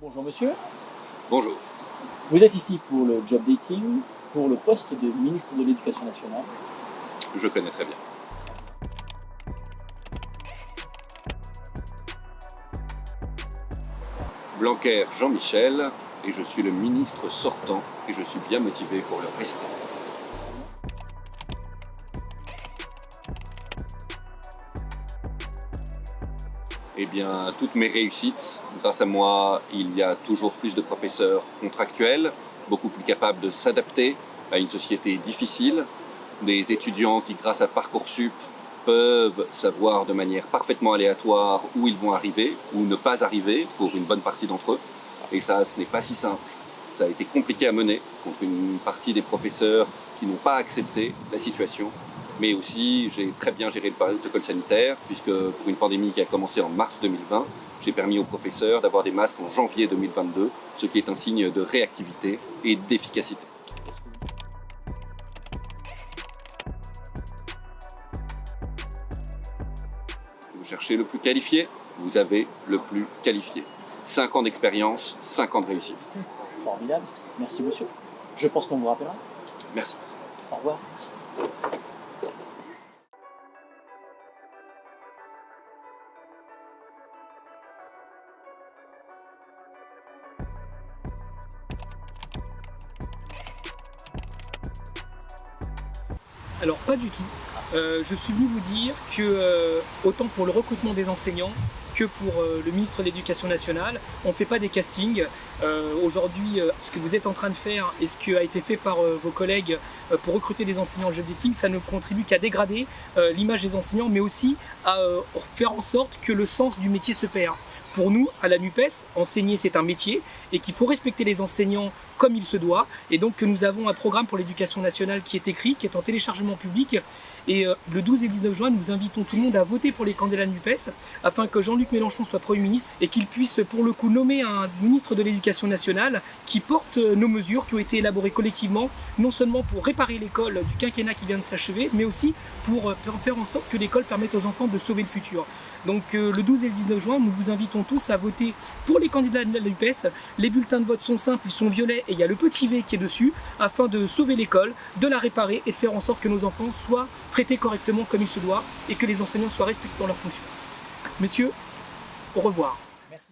Bonjour monsieur, Bonjour. vous êtes ici pour le job dating, pour le poste de ministre de l'Éducation nationale. Je connais très bien. Blanquer Jean-Michel, et je suis le ministre sortant, et je suis bien motivé pour le rester. Eh bien, toutes mes réussites, grâce à moi, il y a toujours plus de professeurs contractuels, beaucoup plus capables de s'adapter à une société difficile, des étudiants qui, grâce à Parcoursup, peuvent savoir de manière parfaitement aléatoire où ils vont arriver ou ne pas arriver pour une bonne partie d'entre eux. Et ça, ce n'est pas si simple. Ça a été compliqué à mener contre une partie des professeurs qui n'ont pas accepté la situation. Mais aussi, j'ai très bien géré le protocole sanitaire, puisque pour une pandémie qui a commencé en mars 2020, j'ai permis aux professeurs d'avoir des masques en janvier 2022, ce qui est un signe de réactivité et d'efficacité. Vous cherchez le plus qualifié, vous avez le plus qualifié. 5 ans d'expérience, 5 ans de réussite. Formidable, merci monsieur. Je pense qu'on vous rappellera. Merci. Au revoir. Alors pas du tout. Je suis venu vous dire que autant pour le recrutement des enseignants que pour le ministre de l'Éducation nationale, on ne fait pas des castings. Aujourd'hui, ce que vous êtes en train de faire et ce qui a été fait par vos collègues pour recruter des enseignants en job dating, ça ne contribue qu'à dégrader l'image des enseignants, mais aussi à faire en sorte que le sens du métier se perd. Pour nous, à la NUPES, enseigner c'est un métier et qu'il faut respecter les enseignants comme il se doit, et donc que nous avons un programme pour l'éducation nationale qui est écrit, qui est en téléchargement public, et le 12 et 19 juin, nous invitons tout le monde à voter pour les candidats de NUPES, afin que Jean-Luc Mélenchon soit Premier ministre, et qu'il puisse pour le coup nommer un ministre de l'Éducation nationale qui porte nos mesures qui ont été élaborées collectivement, non seulement pour réparer l'école du quinquennat qui vient de s'achever, mais aussi pour faire en sorte que l'école permette aux enfants de sauver le futur. Donc le 12 et le 19 juin, nous vous invitons tous à voter pour les candidats de la NUPES. Les bulletins de vote sont simples, ils sont violets et il y a le petit V qui est dessus, afin de sauver l'école, de la réparer et de faire en sorte que nos enfants soient traités correctement comme il se doit et que les enseignants soient respectés dans leurs fonctions. Messieurs, au revoir. Merci.